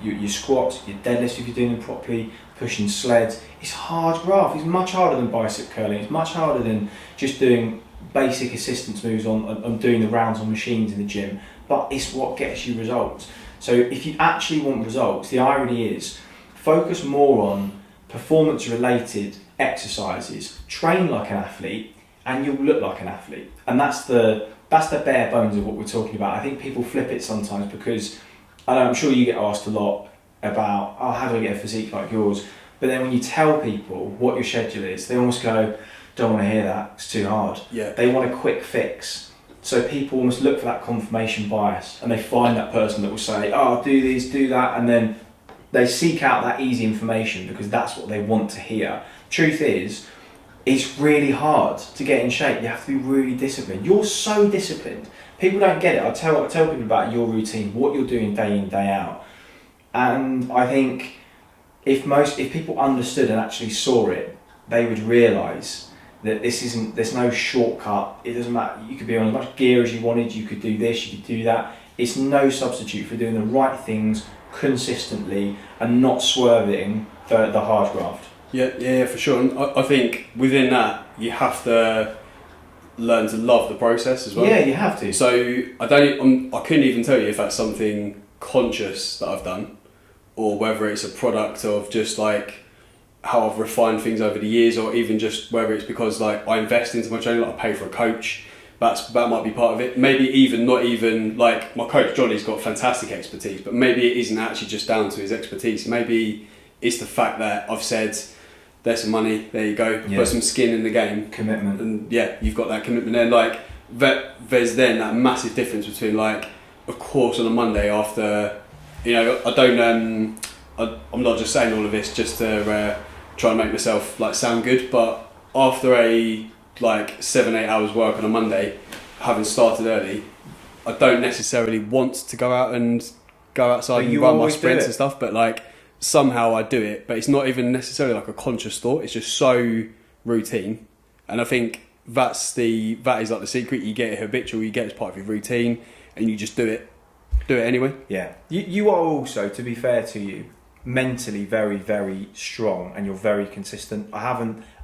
Your squats, your deadlifts, if you're doing them properly, pushing sleds. It's hard graft. It's much harder than bicep curling. It's much harder than just doing basic assistance moves on doing the rounds on machines in the gym. But it's what gets you results. So if you actually want results, the irony is, focus more on performance-related exercises. Train like an athlete, and you'll look like an athlete. And that's the bare bones of what we're talking about. I think people flip it sometimes because, and I'm sure you get asked a lot about, oh, how do I get a physique like yours? But then when you tell people what your schedule is, they almost go, don't want to hear that, it's too hard. Yeah. They want a quick fix. So people almost look for that confirmation bias, and they find that person that will say, oh, do this, do that, and then they seek out that easy information because that's what they want to hear. Truth is, it's really hard to get in shape. You have to be really disciplined. You're so disciplined. People don't get it. I tell people about your routine, what you're doing day in, day out. And I think if people understood and actually saw it, they would realise that there's no shortcut. It doesn't matter. You could be on as much gear as you wanted. You could do this, you could do that. It's no substitute for doing the right things consistently and not swerving the hard graft. Yeah, for sure. And I think within that, you have to learn to love the process as well. Yeah, you have to. So I couldn't even tell you if that's something conscious that I've done, or whether it's a product of just like how I've refined things over the years, or even just whether it's because like I invest into my training, like I pay for a coach. That might be part of it. Maybe even not even like my coach Johnny's got fantastic expertise, but maybe it isn't actually just down to his expertise. Maybe it's the fact that I've said, there's some money, there you go, put some skin in the game. Commitment. And yeah, you've got that commitment there. Like, there's then that massive difference between like, of course on a Monday after, you know, I'm not just saying all of this just to try and make myself like sound good, but after a like 7-8 hours work on a Monday, having started early, I don't necessarily want to go outside and run my sprints and stuff, but like somehow I do it. But it's not even necessarily like a conscious thought, it's just so routine. And I think that is like the secret. You get it habitual, you get it as part of your routine, and you just do it anyway. Yeah, you are also, to be fair to you, mentally very, very strong, and you're very consistent. I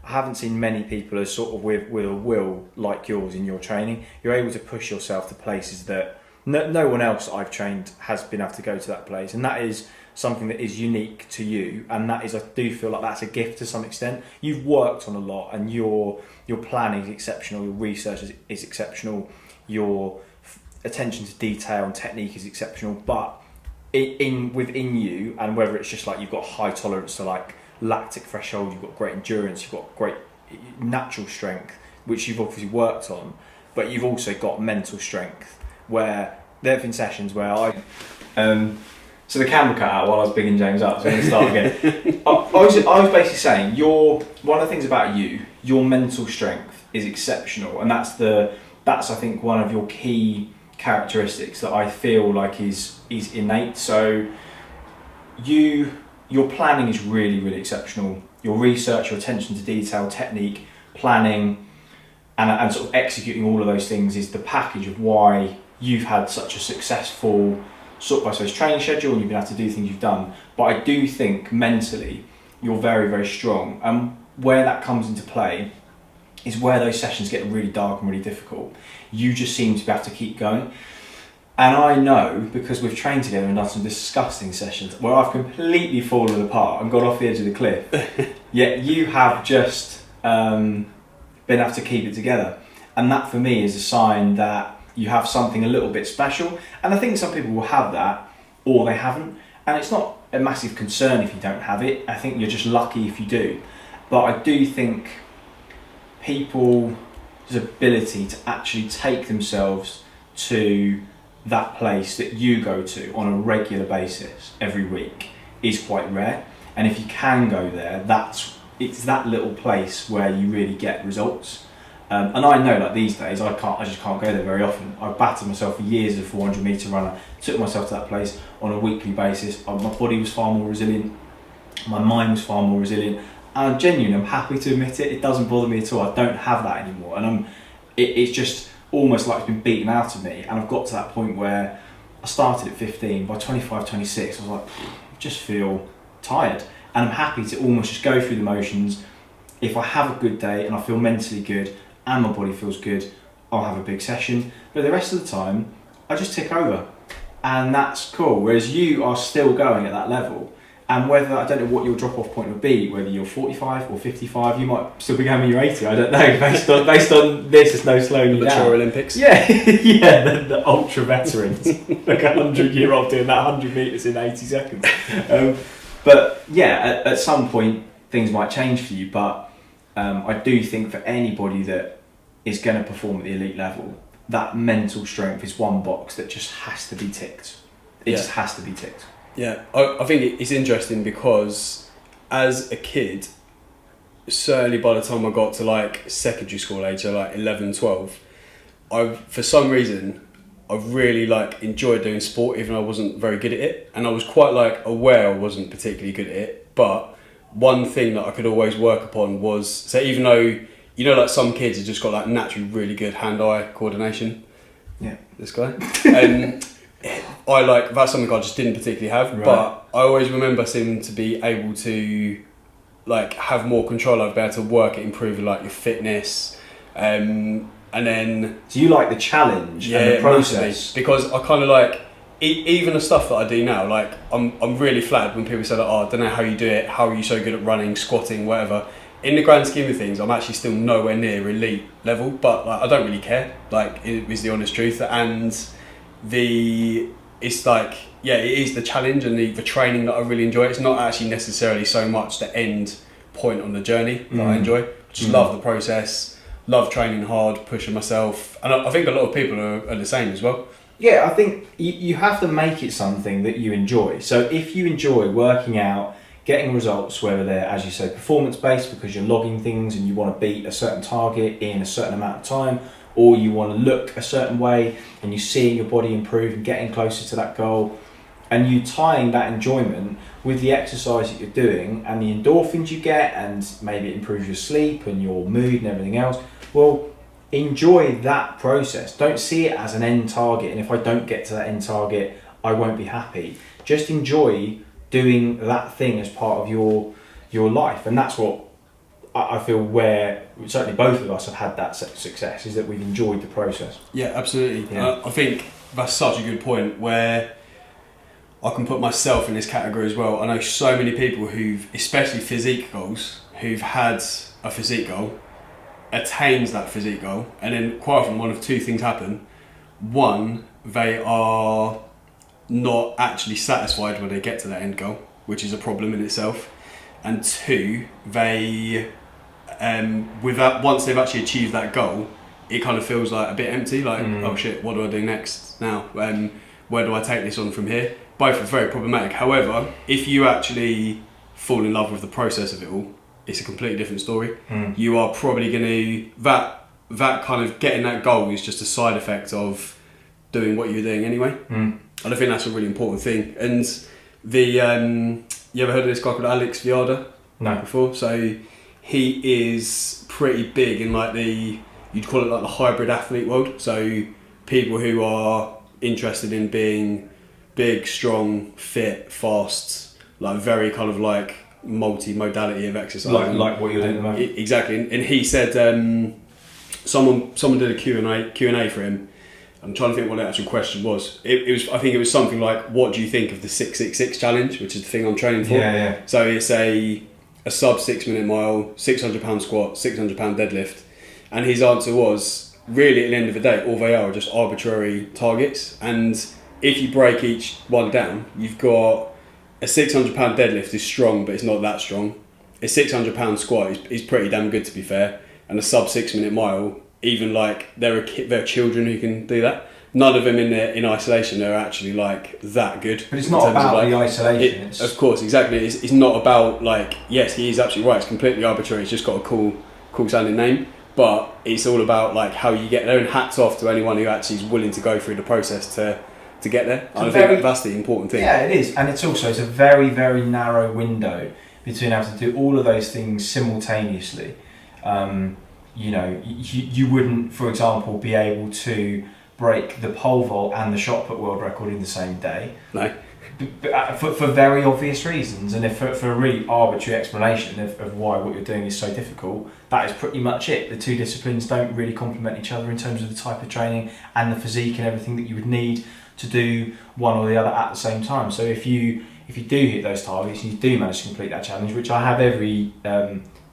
haven't seen many people as sort of with a will like yours in your training. You're able to push yourself to places that no one else I've trained has been able to go to that place, and that is something that is unique to you, and that is, I do feel like that's a gift to some extent. You've worked on a lot, and your planning is exceptional, your research is exceptional, your attention to detail and technique is exceptional, but within you, and whether it's just like you've got high tolerance to like lactic threshold, you've got great endurance, you've got great natural strength, which you've obviously worked on, but you've also got mental strength, where there have been sessions where so the camera cut out while I was bigging James up, so I'm going to start again. I was basically saying, one of the things about you, your mental strength is exceptional, and that's I think one of your key characteristics that I feel like is innate. So your planning is really, really exceptional. Your research, your attention to detail, technique, planning, and sort of executing all of those things is the package of why you've had such a successful sort of, I suppose, training schedule, and you've been able to do things you've done. But I do think mentally you're very, very strong, and where that comes into play is where those sessions get really dark and really difficult. You just seem to be able to keep going. And I know, because we've trained together and done some disgusting sessions where I've completely fallen apart and got off the edge of the cliff, yet you have just been able to keep it together. And that for me is a sign that you have something a little bit special. And I think some people will have that, or they haven't. And it's not a massive concern if you don't have it. I think you're just lucky if you do. But I do think people's ability to actually take themselves to that place that you go to on a regular basis every week is quite rare. And if you can go there, it's that little place where you really get results. And I know, like these days, I just can't go there very often. I've battered myself for years as a 400 metre runner, took myself to that place on a weekly basis. My body was far more resilient, my mind was far more resilient, and I'm genuine, I'm happy to admit it doesn't bother me at all. I don't have that anymore, and it's just almost like it's been beaten out of me. And I've got to that point where I started at 15, by 25, 26, I was like, I just feel tired, and I'm happy to almost just go through the motions. If I have a good day and I feel mentally good and my body feels good, I'll have a big session. But the rest of the time, I just tick over, and that's cool. Whereas you are still going at that level, and whether, I don't know what your drop-off point would be, whether you're 45 or 55, you might still be going when you're 80. I don't know. Based on this, there's no slowing you down. Mature Olympics. Yeah, yeah, the ultra veterans, like a 100-year-old doing that 100 metres in 80 seconds. But yeah, at some point things might change for you. But I do think for anybody that is going to perform at the elite level, that mental strength is one box that just has to be ticked. It just has to be ticked. Yeah, I think it's interesting because as a kid, certainly by the time I got to like secondary school age, so like 11, 12, for some reason, I've really like enjoyed doing sport, even though I wasn't very good at it. And I was quite like aware I wasn't particularly good at it. But one thing that I could always work upon was, so even though, you know, like some kids have just got like naturally really good hand-eye coordination. Yeah. This guy. That's something I just didn't particularly have, right. But I always remember seeming to be able to like have more control over, be able to work at improving like your fitness, and then... So you like the challenge and the process? Massively, because I kind of like, even the stuff that I do now, like I'm really flattered when people say like, oh, I don't know how you do it, how are you so good at running, squatting, whatever. In the grand scheme of things, I'm actually still nowhere near elite level, but like I don't really care, like it is the honest truth. And it's like, yeah, it is the challenge and the training that I really enjoy. It's not actually necessarily so much the end point on the journey that I enjoy. I just love the process, love training hard, pushing myself, and I think a lot of people are the same as well. Yeah, I think you have to make it something that you enjoy. So if you enjoy working out, getting results, whether they're, as you say, performance-based because you're logging things and you want to beat a certain target in a certain amount of time, or you want to look a certain way and you're seeing your body improve and getting closer to that goal, and you tying that enjoyment with the exercise that you're doing and the endorphins you get, and maybe it improves your sleep and your mood and everything else, well, enjoy that process. Don't see it as an end target, and if I don't get to that end target, I won't be happy. Just enjoy doing that thing as part of your life, and that's what I feel where certainly both of us have had that success, is that we've enjoyed the process. Yeah, absolutely. Yeah. I think that's such a good point, where I can put myself in this category as well. I know so many people who've, especially physique goals, who've had a physique goal, attains that physique goal, and then quite often one of two things happen. One, they are not actually satisfied when they get to that end goal, which is a problem in itself. And two, they, once they've actually achieved that goal, it kind of feels like a bit empty, like, oh shit, what do I do next now? Where do I take this on from here? Both are very problematic. However, if you actually fall in love with the process of it all, it's a completely different story. You are probably going to, that kind of getting that goal is just a side effect of doing what you're doing anyway. And I think that's a really important thing. And you ever heard of this guy called Alex Viada? No. Before? So he is pretty big in like you'd call it like the hybrid athlete world. So people who are interested in being big, strong, fit, fast, like very kind of like multi-modality of exercise. Like what you're doing at the moment. Exactly. And he said someone did a Q&A for him. I'm trying to think what the actual question was. I think it was something like, what do you think of the 666 challenge, which is the thing I'm training for? Yeah. So it's a sub 6 minute mile, 600 pound squat, 600 pound deadlift. And his answer was, really at the end of the day, all they are just arbitrary targets. And if you break each one down, you've got a 600 pound deadlift is strong, but it's not that strong. A 600 pound squat is pretty damn good, to be fair. And a sub 6 minute mile, even like there are children who can do that. None of them in isolation are actually like that good. But it's not about the isolation. Of course, exactly. It's not about like, yes, he is absolutely right. It's completely arbitrary. It's just got a cool sounding name. But it's all about like how you get there. And hats off to anyone who actually is willing to go through the process to get there. I think that's the important thing. Yeah, it is. And it's a very, very narrow window between having to do all of those things simultaneously. You wouldn't, for example, be able to break the pole vault and the shot put world record in the same day. No. For very obvious reasons, and if for a really arbitrary explanation of why what you're doing is so difficult, that is pretty much it. The two disciplines don't really complement each other in terms of the type of training and the physique and everything that you would need to do one or the other at the same time. So if you do hit those targets and you do manage to complete that challenge, which I have every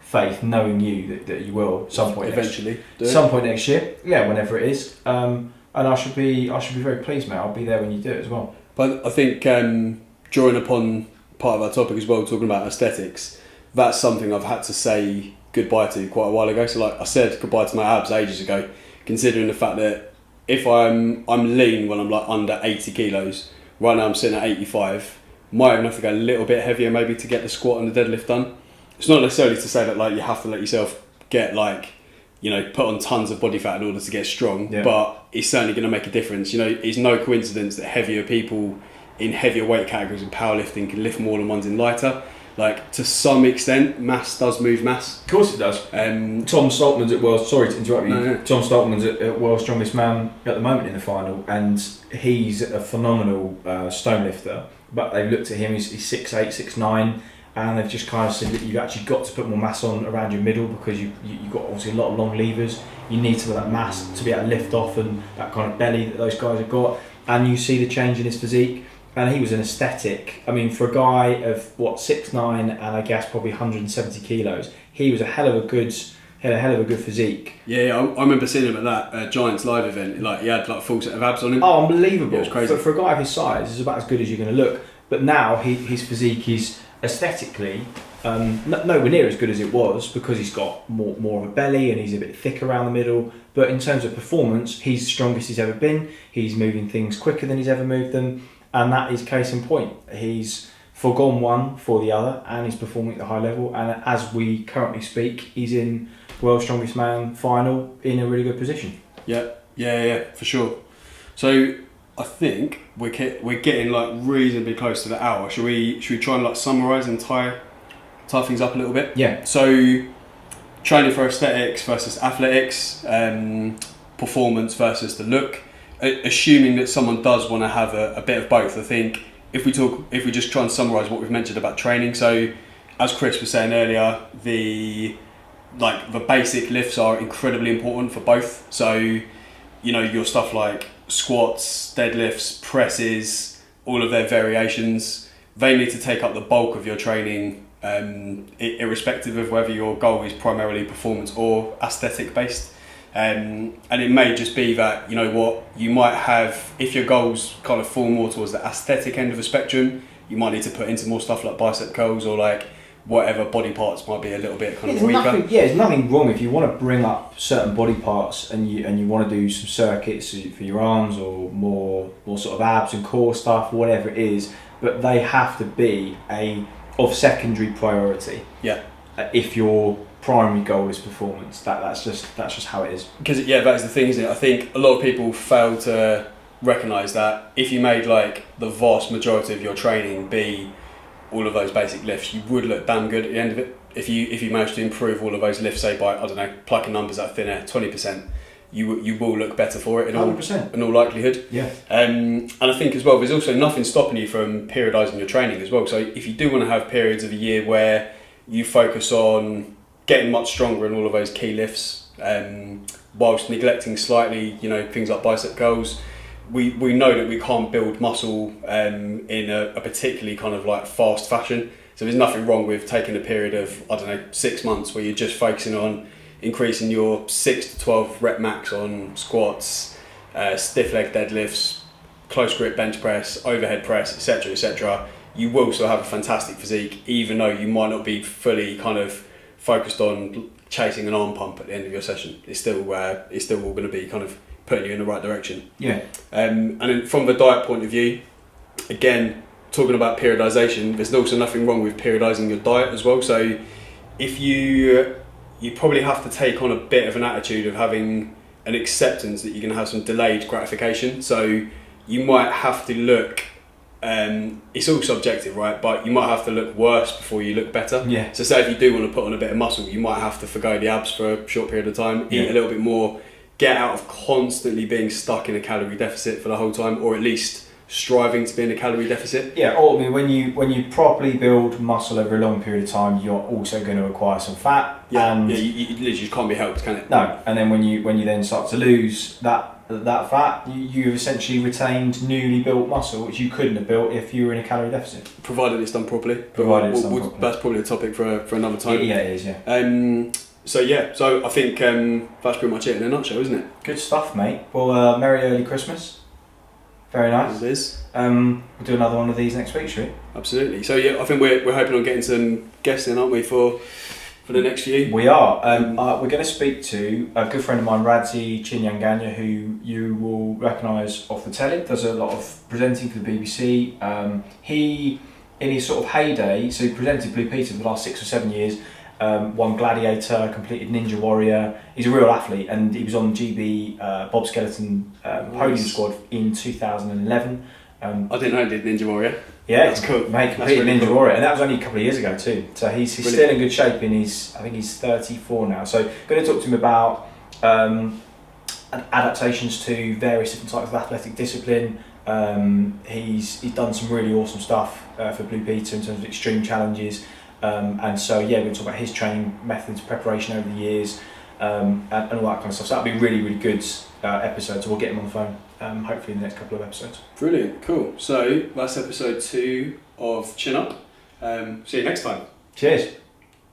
faith, knowing you that you will some point eventually, point next year, whenever it is, and I should be very pleased, mate. I'll be there when you do it as well. But I think drawing upon part of our topic as well, talking about aesthetics, that's something I've had to say goodbye to quite a while ago. So like I said goodbye to my abs ages ago, considering the fact that if I'm lean when I'm like under 80 kilos, right now I'm sitting at 85, might even have to go a little bit heavier maybe to get the squat and the deadlift done. It's not necessarily to say that like you have to let yourself get like, put on tons of body fat in order to get strong, but it's certainly going to make a difference. It's no coincidence that heavier people in heavier weight categories in powerlifting can lift more than ones in lighter. Like, to some extent, mass does move mass. Of course it does. Tom Stoltman's at World's... Sorry to interrupt you. No. Tom Stoltman's at World's Strongest Man at the moment in the final, and he's a phenomenal stone lifter. But they've looked at him, he's 6'8", 6'9", and they've just kind of said that you've actually got to put more mass on around your middle because you've got obviously a lot of long levers. You need some of that mass to be able to lift off and that kind of belly that those guys have got. And you see the change in his physique. And he was an aesthetic. I mean, for a guy of 6'9" and I guess probably 170 kilos, he was a hell of a good physique. Yeah, I remember seeing him at that Giants live event. Like, he had like a full set of abs on him. Oh, unbelievable! It was crazy. For a guy of his size, it's about as good as you're going to look. But now his physique is aesthetically nowhere near as good as it was because he's got more of a belly and he's a bit thicker around the middle. But in terms of performance, he's the strongest he's ever been. He's moving things quicker than he's ever moved them. And that is case in point. He's forgone one for the other and he's performing at a high level. And as we currently speak, he's in World's Strongest Man final in a really good position. Yeah, for sure. So I think we're getting like reasonably close to the hour. Should we try and like summarise and tie things up a little bit? Yeah. So training for aesthetics versus athletics, performance versus the look. Assuming that someone does want to have a bit of both, I think if we just try and summarise what we've mentioned about training. So as Chris was saying earlier, the basic lifts are incredibly important for both. So your stuff like squats, deadlifts, presses, all of their variations. They need to take up the bulk of your training, irrespective of whether your goal is primarily performance or aesthetic based. And it may just be that, you know what, you might have, if your goals kind of fall more towards the aesthetic end of the spectrum, you might need to put into more stuff like bicep curls or like whatever body parts might be a little bit kind of weaker. There's nothing wrong if you want to bring up certain body parts and you want to do some circuits for your arms or more sort of abs and core stuff, whatever it is, but they have to be of secondary priority. Yeah. If your primary goal is performance, that's just how it is. Because that's the thing, isn't it? I think a lot of people fail to recognise that if you made like the vast majority of your training be all of those basic lifts, you would look damn good at the end of it. If you manage to improve all of those lifts, say by, I don't know, plucking numbers out of thin air, 20%, you will look better for it in 100%. in all likelihood. Yeah. And I think as well, there's also nothing stopping you from periodising your training as well. So if you do want to have periods of a year where you focus on getting much stronger in all of those key lifts, whilst neglecting slightly, you know, things like bicep curls, we know that we can't build muscle in a particularly kind of like fast fashion. So there's nothing wrong with taking a period of, I don't know, 6 months where you're just focusing on increasing your 6 to 12 rep max on squats, stiff leg deadlifts, close grip bench press, overhead press, etc., etc. You will still have a fantastic physique, even though you might not be fully kind of focused on chasing an arm pump at the end of your session. It's still all going to be kind of putting you in the right direction. Yeah. And then from the diet point of view, again, talking about periodisation, there's also nothing wrong with periodising your diet as well. So if you probably have to take on a bit of an attitude of having an acceptance that you're going to have some delayed gratification. So you might have to look, it's all subjective, right? But you might have to look worse before you look better. Yeah. So say if you do want to put on a bit of muscle, you might have to forgo the abs for a short period of time, eat a little bit more, get out of constantly being stuck in a calorie deficit for the whole time, or at least striving to be in a calorie deficit. Yeah, or I mean, when you properly build muscle over a long period of time, you're also going to acquire some fat. Yeah, and you literally just can't be helped, can it? No, and then when you then start to lose that fat, you've essentially retained newly built muscle, which you couldn't have built if you were in a calorie deficit. Provided it's done properly. Provided it's done properly. That's probably a topic for another time. Yeah, it is, yeah. So I think that's pretty much it in a nutshell, isn't it? Good stuff, mate. Well, Merry Early Christmas. Very nice. It is. We'll do another one of these next week, shall we? Absolutely. So yeah, I think we're hoping on getting some guests in, aren't we, for the next few? We are. We're going to speak to a good friend of mine, Radzi Chinyanganya, who you will recognise off the telly. Does a lot of presenting for the BBC. He, in his sort of heyday, so he presented Blue Peter for the last 6 or 7 years. Won Gladiator, completed Ninja Warrior. He's a real athlete, and he was on GB Bob Skeleton podium squad in 2011. I didn't know he did Ninja Warrior. Yeah, that's cool. Mate, completed really Ninja cool. Warrior, and that was only a couple of years ago too. So he's still in good shape. I think he's 34 now. So going to talk to him about adaptations to various different types of athletic discipline. He's done some really awesome stuff for Blue Peter in terms of extreme challenges. And so yeah, we're going to talk about his training methods, preparation over the years, and all that kind of stuff. So that'll be a really, really good episode. So we'll get him on the phone, hopefully in the next couple of episodes. Brilliant, cool. So that's episode 2 of Chin Up. See you next time. Cheers.